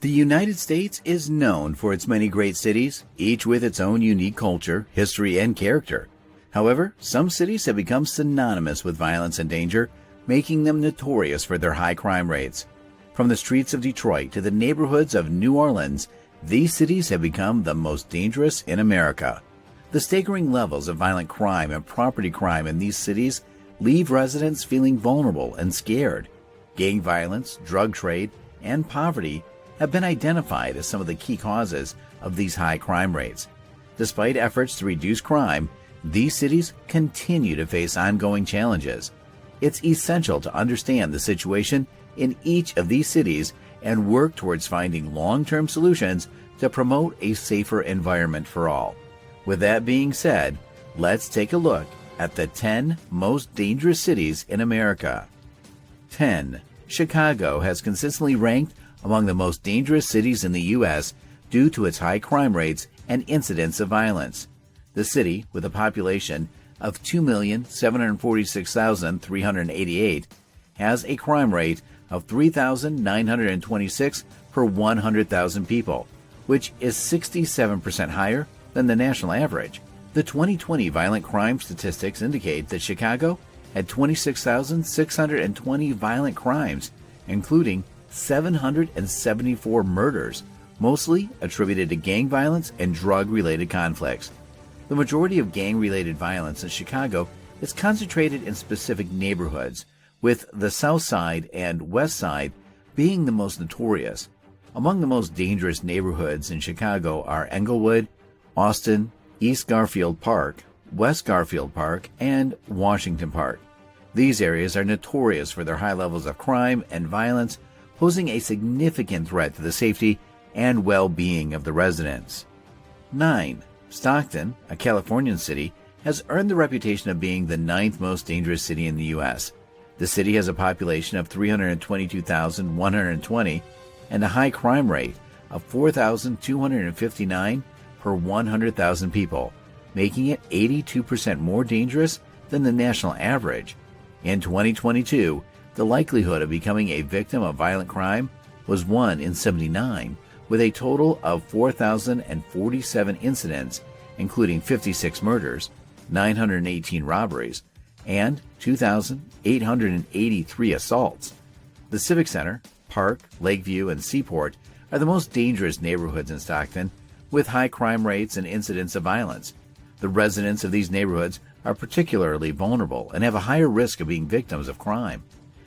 The United States is known for its many great cities, each with its own unique culture, history, and character. However, some cities have become synonymous with violence and danger, making them notorious for their high crime rates. From the streets of Detroit to the neighborhoods of New Orleans, these cities have become the most dangerous in America. The staggering levels of violent crime and property crime in these cities leave residents feeling vulnerable and scared. Gang violence, drug trade, and poverty have been identified as some of the key causes of these high crime rates. Despite efforts to reduce crime, these cities continue to face ongoing challenges. It's essential to understand the situation in each of these cities and work towards finding long-term solutions to promote a safer environment for all. With that being said, let's take a look at the 10 most dangerous cities in America. 10. Chicago has consistently ranked among the most dangerous cities in the U.S. due to its high crime rates and incidents of violence. The city, with a population of 2,746,388, has a crime rate of 3,926 per 100,000 people, which is 67% higher than the national average. The 2020 violent crime statistics indicate that Chicago had 26,620 violent crimes, including 774 murders, mostly attributed to gang violence and drug-related conflicts. The majority of gang-related violence in Chicago is concentrated in specific neighborhoods, with the South Side and West Side being the most notorious. Among the most dangerous neighborhoods in Chicago are Englewood, Austin, East Garfield Park, West Garfield Park, and Washington Park. These areas are notorious for their high levels of crime and violence, posing a significant threat to the safety and well-being of the residents. 9. Stockton, a Californian city, has earned the reputation of being the 9th most dangerous city in the U.S. The city has a population of 322,120 and a high crime rate of 4,259 per 100,000 people, making it 82% more dangerous than the national average. In 2022, the likelihood of becoming a victim of violent crime was 1 in 79, with a total of 4,047 incidents, including 56 murders, 918 robberies, and 2,883 assaults. The Civic Center, Park, Lakeview, and Seaport are the most dangerous neighborhoods in Stockton, with high crime rates and incidents of violence. The residents of these neighborhoods are particularly vulnerable and have a higher risk of being victims of crime.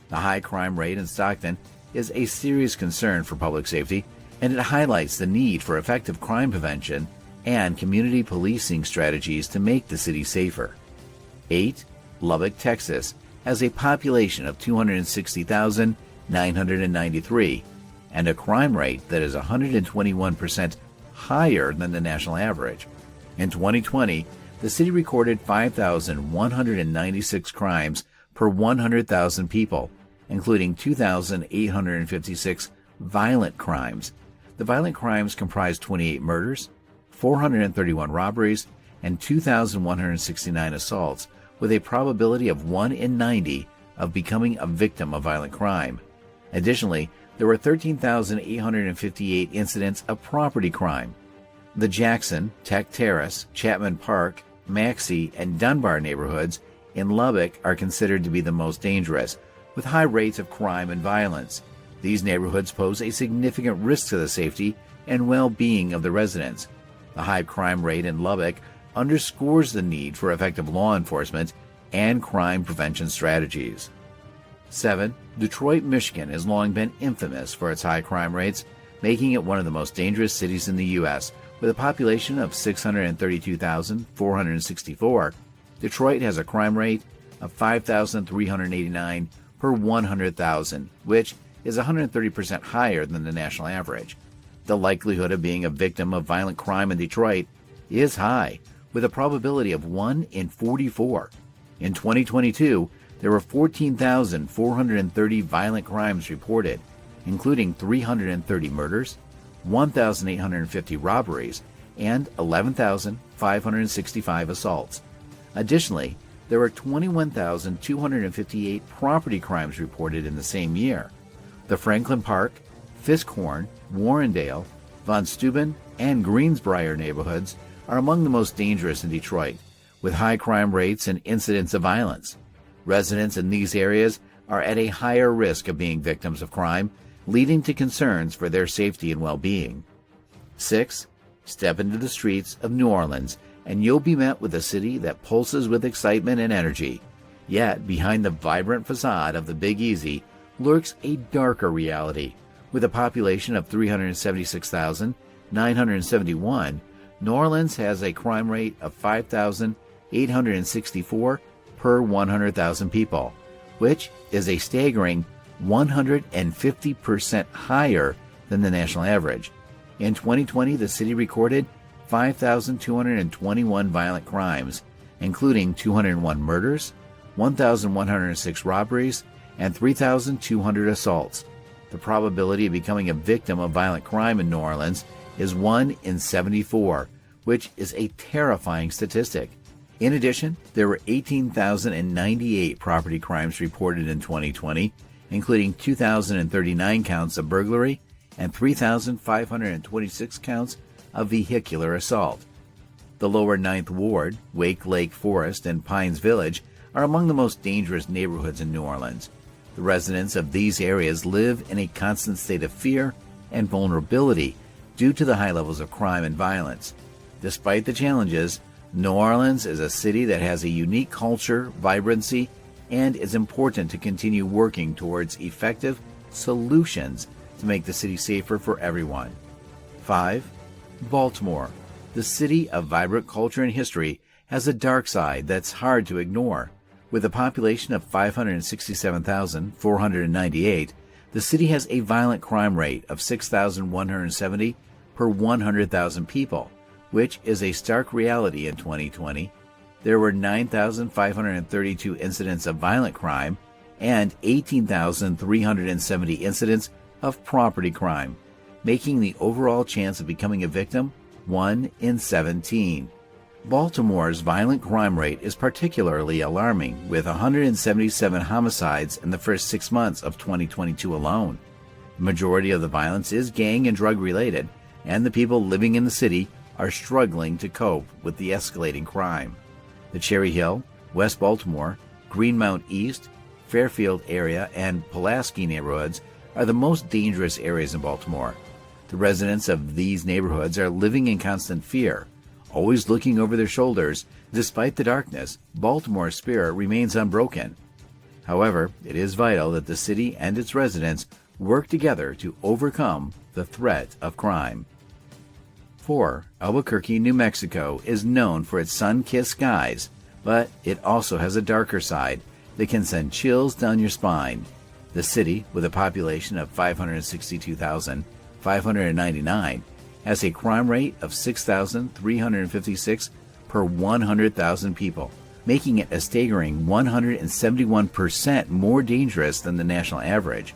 The high crime rate in Stockton is a serious concern for public safety, and it highlights the need for effective crime prevention and community policing strategies to make the city safer. 8. Lubbock, Texas, has a population of 260,993 and a crime rate that is 121% higher than the national average. In 2020, the city recorded 5,196 crimes per 100,000 people, including 2,856 violent crimes. The violent crimes comprised 28 murders, 431 robberies, and 2,169 assaults, with a probability of 1 in 90 of becoming a victim of violent crime. Additionally, there were 13,858 incidents of property crime. The Jackson, Tech Terrace, Chapman Park, Maxey, and Dunbar neighborhoods in Lubbock are considered to be the most dangerous, with high rates of crime and violence. These neighborhoods pose a significant risk to the safety and well-being of the residents. The high crime rate in Lubbock underscores the need for effective law enforcement and crime prevention strategies. 7. Detroit, Michigan has long been infamous for its high crime rates, making it one of the most dangerous cities in the U.S. With a population of 632,464, Detroit has a crime rate of 5,389 per 100,000, which is 130% higher than the national average. The likelihood of being a victim of violent crime in Detroit is high, with a probability of 1 in 44. In 2022, there were 14,430 violent crimes reported, including 330 murders, 1,850 robberies, and 11,565 assaults. Additionally, there were 21,258 property crimes reported in the same year. The Franklin Park, Fiskhorn, Warrendale, Von Steuben, and Greensbrier neighborhoods are among the most dangerous in Detroit, with high crime rates and incidents of violence. Residents in these areas are at a higher risk of being victims of crime, leading to concerns for their safety and well-being. 6. Step into the streets of New Orleans, and you'll be met with a city that pulses with excitement and energy. Yet, behind the vibrant facade of the Big Easy lurks a darker reality. With a population of 376,971, New Orleans has a crime rate of 5,864 per 100,000 people, which is a staggering 150% higher than the national average. In 2020, the city recorded 5,221 violent crimes, including 201 murders, 1,106 robberies, and 3,200 assaults. The probability of becoming a victim of violent crime in New Orleans is 1 in 74, which is a terrifying statistic. In addition, there were 18,098 property crimes reported in 2020, including 2,039 counts of burglary and 3,526 counts of vehicular assault. The lower 9th Ward, Wake Lake Forest, and Pines Village are among the most dangerous neighborhoods in New Orleans. The residents of these areas live in a constant state of fear and vulnerability due to the high levels of crime and violence. Despite the challenges, New Orleans is a city that has a unique culture, vibrancy, and it's important to continue working towards effective solutions to make the city safer for everyone. 5. Baltimore. The city of vibrant culture and history has a dark side that's hard to ignore. With a population of 567,498, the city has a violent crime rate of 6,170 per 100,000 people, which is a stark reality in 2020. There were 9,532 incidents of violent crime and 18,370 incidents of property crime, making the overall chance of becoming a victim 1 in 17. Baltimore's violent crime rate is particularly alarming, with 177 homicides in the first 6 months of 2022 alone. The majority of the violence is gang and drug-related, and the people living in the city are struggling to cope with the escalating crime. The Cherry Hill, West Baltimore, Greenmount East, Fairfield area, and Pulaski neighborhoods are the most dangerous areas in Baltimore. The residents of these neighborhoods are living in constant fear, always looking over their shoulders. Despite the darkness, Baltimore's spirit remains unbroken. However, it is vital that the city and its residents work together to overcome the threat of crime. 4. Albuquerque, New Mexico is known for its sun-kissed skies, but it also has a darker side that can send chills down your spine. The city, with a population of 562,599, has a crime rate of 6,356 per 100,000 people, making it a staggering 171% more dangerous than the national average.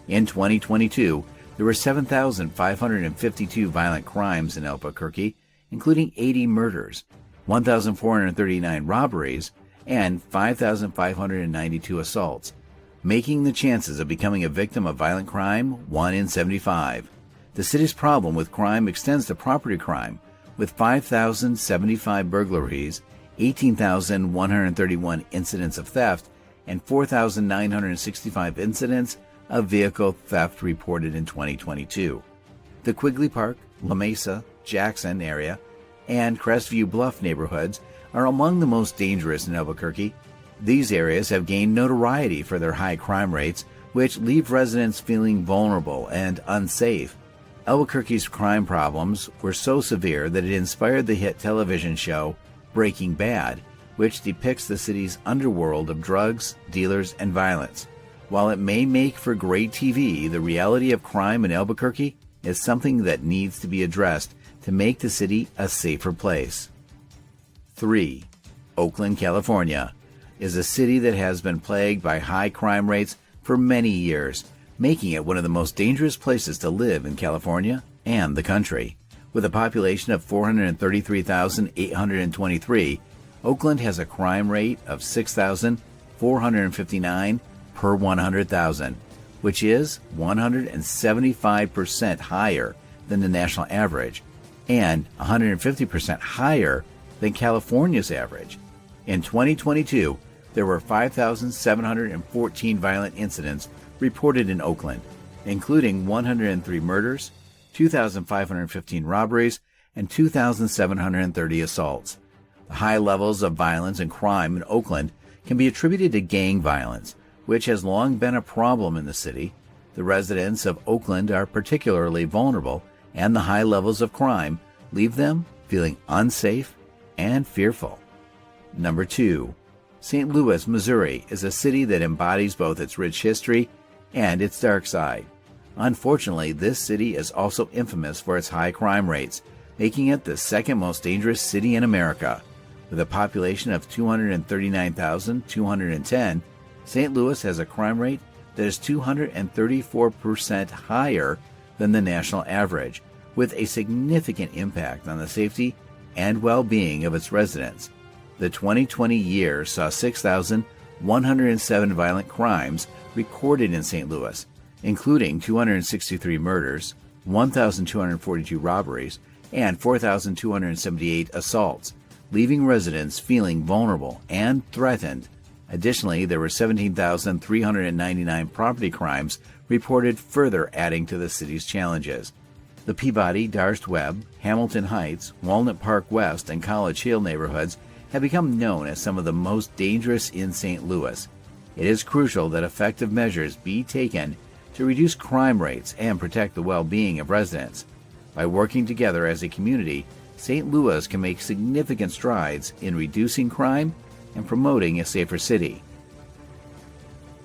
In 2022, there were 7,552 violent crimes in Albuquerque, including 80 murders, 1,439 robberies, and 5,592 assaults, making the chances of becoming a victim of violent crime 1 in 75. The city's problem with crime extends to property crime, with 5,075 burglaries, 18,131 incidents of theft, and 4,965 incidents of vehicle theft reported in 2022. The Quigley Park, La Mesa, Jackson area, and Crestview Bluff neighborhoods are among the most dangerous in Albuquerque. These areas have gained notoriety for their high crime rates, which leave residents feeling vulnerable and unsafe. Albuquerque's crime problems were so severe that it inspired the hit television show Breaking Bad, which depicts the city's underworld of drugs, dealers, and violence. While it may make for great TV, the reality of crime in Albuquerque is something that needs to be addressed to make the city a safer place. 3. Oakland, California is a city that has been plagued by high crime rates for many years, making it one of the most dangerous places to live in California and the country. With a population of 433,823, Oakland has a crime rate of 6,459 per 100,000, which is 175% higher than the national average and 150% higher than California's average. In 2022, there were 5,714 violent incidents reported in Oakland, including 103 murders, 2,515 robberies, and 2,730 assaults. The high levels of violence and crime in Oakland can be attributed to gang violence, which has long been a problem in the city. The residents of Oakland are particularly vulnerable, and the high levels of crime leave them feeling unsafe and fearful. Number 2. St. Louis, Missouri is a city that embodies both its rich history and its dark side. Unfortunately, this city is also infamous for its high crime rates, making it the second most dangerous city in America. With a population of 239,210, St. Louis has a crime rate that is 234% higher than the national average, with a significant impact on the safety and well-being of its residents. The 2020 year saw 6,107 violent crimes recorded in St. Louis, including 263 murders, 1,242 robberies, and 4,278 assaults, leaving residents feeling vulnerable and threatened. Additionally, there were 17,399 property crimes reported, further adding to the city's challenges. The Peabody, Darst Webb, Hamilton Heights, Walnut Park West, and College Hill neighborhoods have become known as some of the most dangerous in St. Louis. It is crucial that effective measures be taken to reduce crime rates and protect the well-being of residents. By working together as a community, St. Louis can make significant strides in reducing crime and promoting a safer city.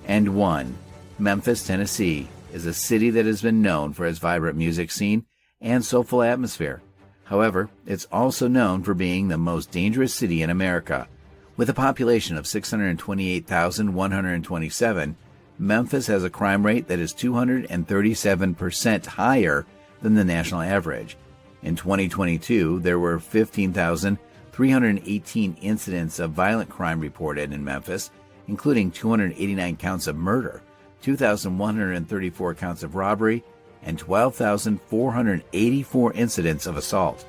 And 1. Memphis, Tennessee is a city that has been known for its vibrant music scene and soulful atmosphere. However, it's also known for being the most dangerous city in America. With a population of 628,127, Memphis has a crime rate that is 237% higher than the national average. In 2022, there were 15,318 incidents of violent crime reported in Memphis, including 289 counts of murder, 2,134 counts of robbery, and 12,484 incidents of assault.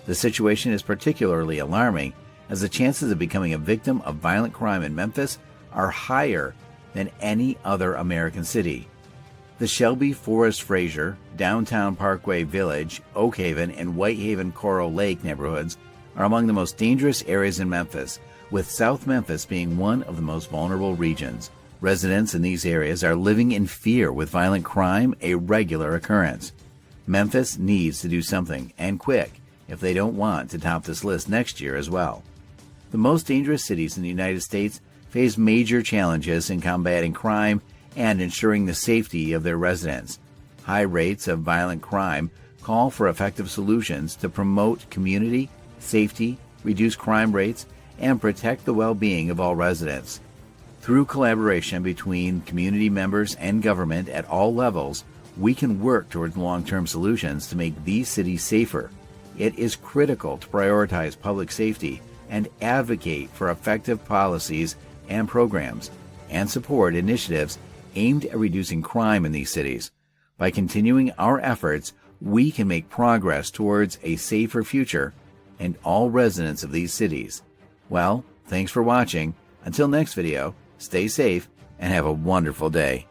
The situation is particularly alarming, as the chances of becoming a victim of violent crime in Memphis are higher than any other American city. The Shelby Forest Fraser, Downtown Parkway Village, Oak Haven, and Whitehaven Coral Lake neighborhoods are among the most dangerous areas in Memphis, with South Memphis being one of the most vulnerable regions. Residents in these areas are living in fear, with violent crime a regular occurrence. Memphis needs to do something, and quick, if they don't want to top this list next year as well. The most dangerous cities in the United States face major challenges in combating crime and ensuring the safety of their residents. High rates of violent crime call for effective solutions to promote community safety, reduce crime rates, and protect the well-being of all residents. Through collaboration between community members and government at all levels, we can work towards long-term solutions to make these cities safer. It is critical to prioritize public safety and advocate for effective policies and programs, and support initiatives aimed at reducing crime in these cities. By continuing our efforts, we can make progress towards a safer future and all residents of these cities. Well, thanks for watching. Until next video, stay safe and have a wonderful day.